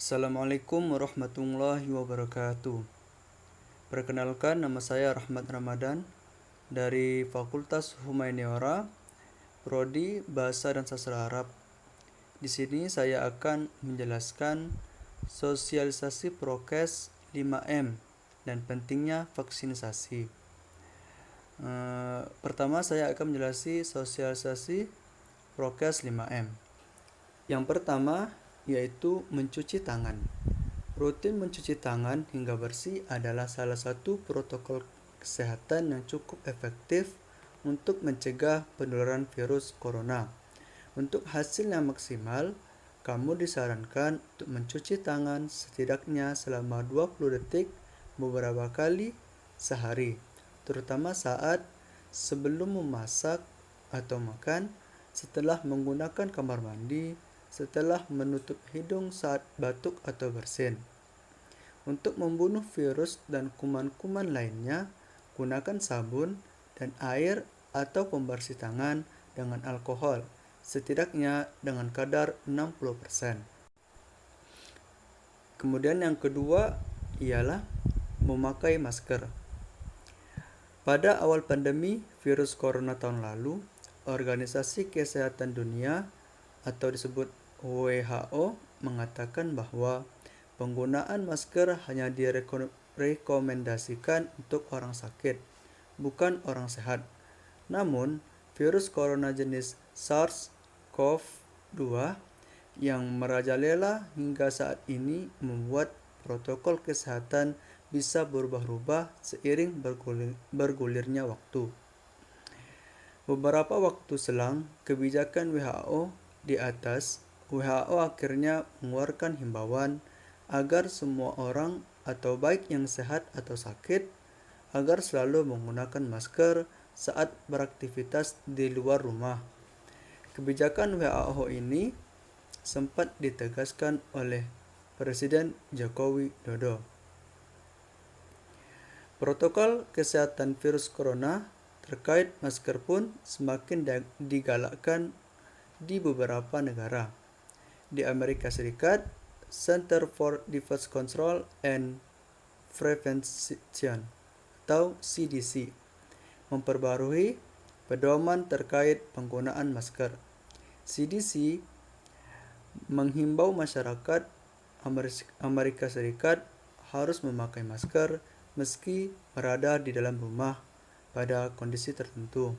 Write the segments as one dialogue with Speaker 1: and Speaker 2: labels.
Speaker 1: Assalamualaikum warahmatullahi wabarakatuh. Perkenalkan, nama saya Rahmat Ramadan dari Fakultas Humaniora, Prodi Bahasa dan Sastra Arab. Di sini saya akan menjelaskan sosialisasi prokes 5M dan pentingnya vaksinasi. Pertama saya akan menjelaskan sosialisasi prokes 5M. Yang pertama yaitu mencuci tangan. Rutin mencuci tangan hingga bersih adalah salah satu protokol kesehatan yang cukup efektif untuk mencegah penularan virus corona. Untuk hasil yang maksimal, kamu disarankan untuk mencuci tangan setidaknya selama 20 detik beberapa kali sehari, terutama saat sebelum memasak atau makan, setelah menggunakan kamar mandi, setelah menutup hidung saat batuk atau bersin. Untuk membunuh virus dan kuman-kuman lainnya, gunakan sabun dan air atau pembersih tangan dengan alkohol, setidaknya dengan kadar 60%. Kemudian yang kedua ialah memakai masker. Pada awal pandemi virus corona tahun lalu, Organisasi Kesehatan Dunia atau disebut WHO mengatakan bahwa penggunaan masker hanya direkomendasikan untuk orang sakit, bukan orang sehat. Namun, virus corona jenis SARS-CoV-2 yang merajalela hingga saat ini membuat protokol kesehatan bisa berubah-ubah seiring bergulirnya waktu. Beberapa waktu selang kebijakan WHO di atas, WHO akhirnya mengeluarkan himbauan agar semua orang atau baik yang sehat atau sakit agar selalu menggunakan masker saat beraktivitas di luar rumah. Kebijakan WHO ini sempat ditegaskan oleh Presiden Joko Widodo. Protokol kesehatan virus corona terkait masker pun semakin digalakkan di beberapa negara. Di Amerika Serikat, Center for Disease Control and Prevention atau CDC memperbarui pedoman terkait penggunaan masker. CDC menghimbau masyarakat Amerika Serikat harus memakai masker meski berada di dalam rumah pada kondisi tertentu.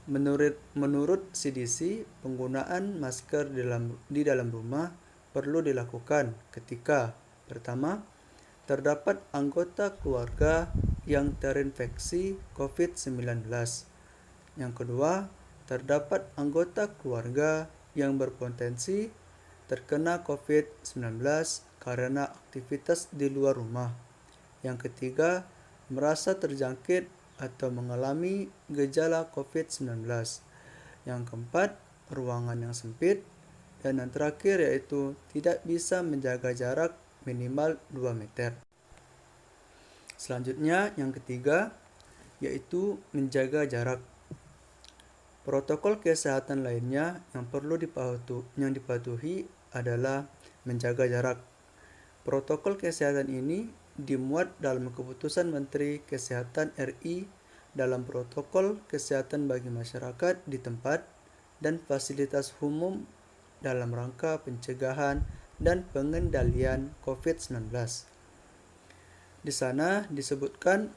Speaker 1: Menurut CDC, penggunaan masker di dalam rumah perlu dilakukan ketika pertama, terdapat anggota keluarga yang terinfeksi COVID-19. Yang kedua, terdapat anggota keluarga yang berpotensi terkena COVID-19 karena aktivitas di luar rumah. Yang ketiga, merasa terjangkit atau mengalami gejala COVID-19. Yang keempat, ruangan yang sempit. Dan yang terakhir yaitu tidak bisa menjaga jarak minimal 2 meter. Selanjutnya yang ketiga yaitu menjaga jarak. Protokol kesehatan lainnya yang perlu dipatuhi adalah menjaga jarak. Protokol kesehatan ini dimuat dalam keputusan Menteri Kesehatan RI dalam protokol kesehatan bagi masyarakat di tempat dan fasilitas umum dalam rangka pencegahan dan pengendalian COVID-19. Di sana disebutkan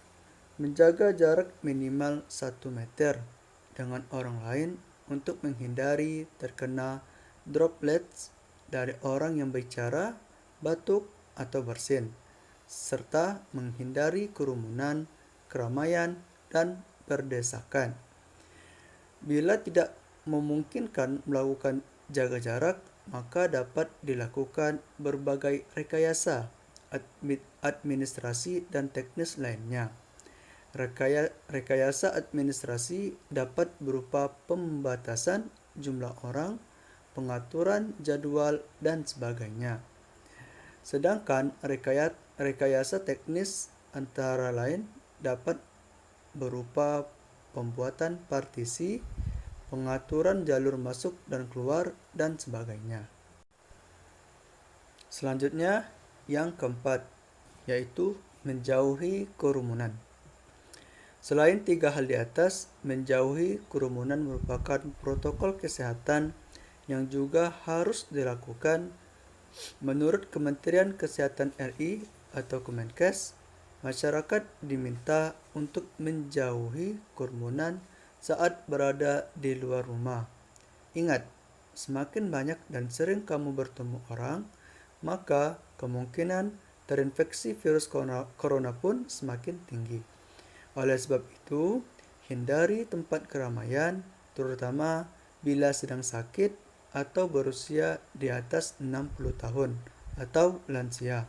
Speaker 1: menjaga jarak minimal 1 meter dengan orang lain untuk menghindari terkena droplets dari orang yang bicara, batuk, atau bersin, serta menghindari kerumunan, keramaian, dan berdesakan. Bila tidak memungkinkan melakukan jaga jarak, maka dapat dilakukan berbagai rekayasa administrasi dan teknis lainnya. Rekayasa administrasi dapat berupa pembatasan jumlah orang, pengaturan jadwal, dan sebagainya. Sedangkan rekayasa teknis antara lain dapat berupa pembuatan partisi, pengaturan jalur masuk dan keluar, dan sebagainya. Selanjutnya, yang keempat, yaitu menjauhi kerumunan. Selain 3 hal di atas, menjauhi kerumunan merupakan protokol kesehatan yang juga harus dilakukan. Menurut Kementerian Kesehatan RI atau Kemenkes, masyarakat diminta untuk menjauhi kerumunan saat berada di luar rumah. Ingat, semakin banyak dan sering kamu bertemu orang, maka kemungkinan terinfeksi virus corona pun semakin tinggi. Oleh sebab itu, hindari tempat keramaian, terutama bila sedang sakit atau berusia di atas 60 tahun atau lansia.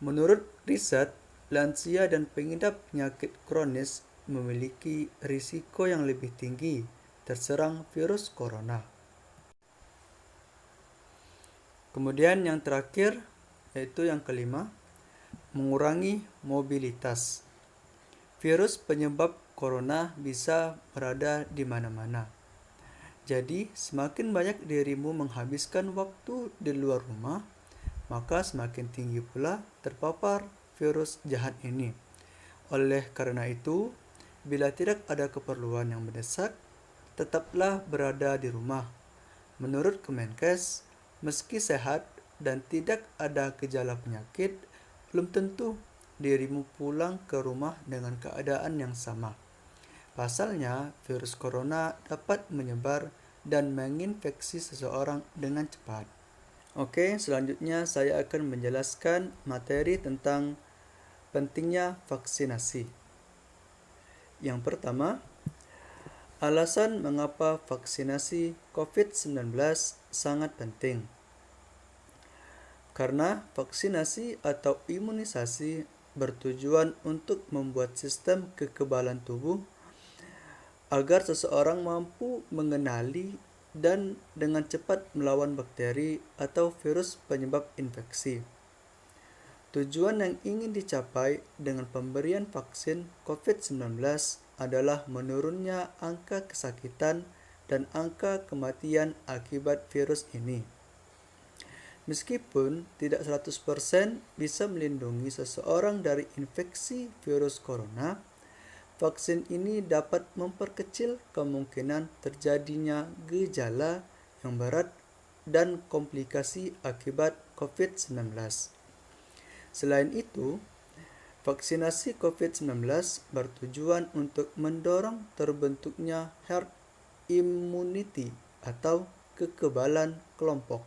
Speaker 1: Menurut riset, lansia dan pengidap penyakit kronis memiliki risiko yang lebih tinggi terserang virus corona. Kemudian yang terakhir, yaitu yang kelima, mengurangi mobilitas. Virus penyebab corona bisa berada di mana-mana. Jadi, semakin banyak dirimu menghabiskan waktu di luar rumah, maka semakin tinggi pula terpapar virus jahat ini. Oleh karena itu, bila tidak ada keperluan yang mendesak, tetaplah berada di rumah. Menurut Kemenkes, meski sehat dan tidak ada gejala penyakit, belum tentu dirimu pulang ke rumah dengan keadaan yang sama. Pasalnya, virus corona dapat menyebar dan menginfeksi seseorang dengan cepat. Oke, selanjutnya saya akan menjelaskan materi tentang pentingnya vaksinasi. Yang pertama, alasan mengapa vaksinasi COVID-19 sangat penting. Karena vaksinasi atau imunisasi bertujuan untuk membuat sistem kekebalan tubuh agar seseorang mampu mengenali dan dengan cepat melawan bakteri atau virus penyebab infeksi. Tujuan yang ingin dicapai dengan pemberian vaksin COVID-19 adalah menurunnya angka kesakitan dan angka kematian akibat virus ini. Meskipun tidak 100% bisa melindungi seseorang dari infeksi virus corona, vaksin ini dapat memperkecil kemungkinan terjadinya gejala yang berat dan komplikasi akibat COVID-19. Selain itu, vaksinasi COVID-19 bertujuan untuk mendorong terbentuknya herd immunity atau kekebalan kelompok.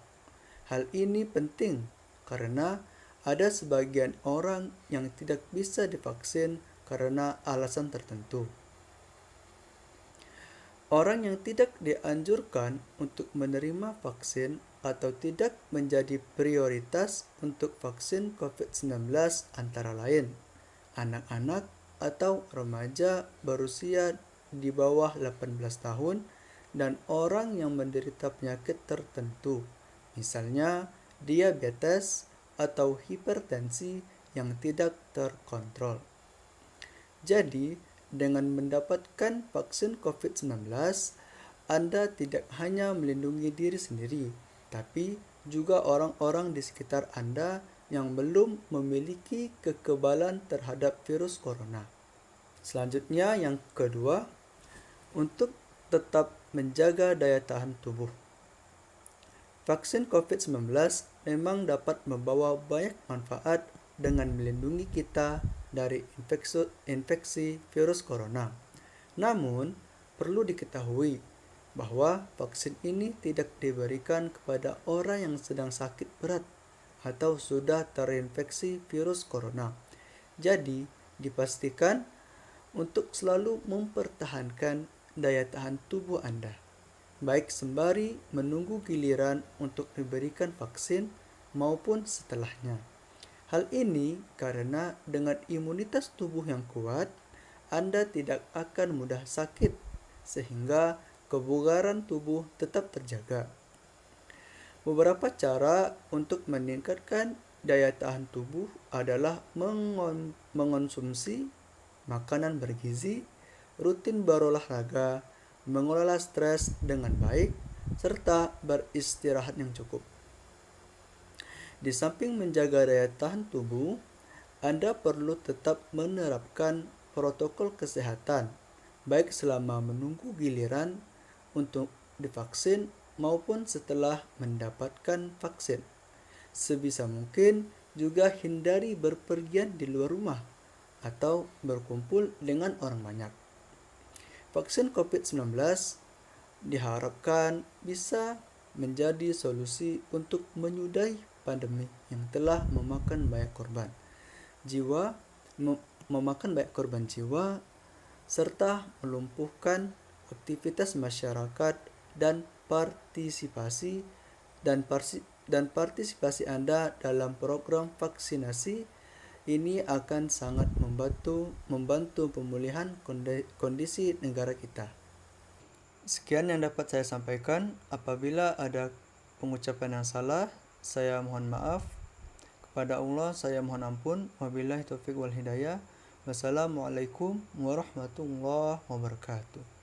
Speaker 1: Hal ini penting karena ada sebagian orang yang tidak bisa divaksin karena alasan tertentu. Orang yang tidak dianjurkan untuk menerima vaksin atau tidak menjadi prioritas untuk vaksin COVID-19 antara lain anak-anak atau remaja berusia di bawah 18 tahun dan orang yang menderita penyakit tertentu, misalnya diabetes atau hipertensi yang tidak terkontrol. Jadi, dengan mendapatkan vaksin COVID-19, Anda tidak hanya melindungi diri sendiri, tapi juga orang-orang di sekitar Anda yang belum memiliki kekebalan terhadap virus corona. Selanjutnya, yang kedua, untuk tetap menjaga daya tahan tubuh. Vaksin COVID-19 memang dapat membawa banyak manfaat dengan melindungi kita dari infeksi virus corona. Namun, perlu diketahui bahwa vaksin ini tidak diberikan kepada orang yang sedang sakit berat atau sudah terinfeksi virus corona. Jadi, dipastikan untuk selalu mempertahankan daya tahan tubuh Anda, baik sembari menunggu giliran untuk diberikan vaksin maupun setelahnya. Hal ini karena dengan imunitas tubuh yang kuat, Anda tidak akan mudah sakit, sehingga kebugaran tubuh tetap terjaga. Beberapa cara untuk meningkatkan daya tahan tubuh adalah mengonsumsi makanan bergizi, rutin berolahraga, mengelola stres dengan baik, serta beristirahat yang cukup. Di samping menjaga daya tahan tubuh, Anda perlu tetap menerapkan protokol kesehatan, baik selama menunggu giliran untuk divaksin maupun setelah mendapatkan vaksin. Sebisa mungkin juga hindari berpergian di luar rumah atau berkumpul dengan orang banyak. Vaksin COVID-19 diharapkan bisa menjadi solusi untuk menyudahi pandemi yang telah memakan banyak korban jiwa, serta melumpuhkan aktivitas masyarakat dan partisipasi Anda dalam program vaksinasi ini akan sangat membantu pemulihan kondisi negara kita. Sekian yang dapat saya sampaikan. Apabila ada pengucapan yang salah, saya mohon maaf. Kepada Allah saya mohon ampun. Wabillahi taufiq wal hidayah. Wassalamualaikum warahmatullahi wabarakatuh.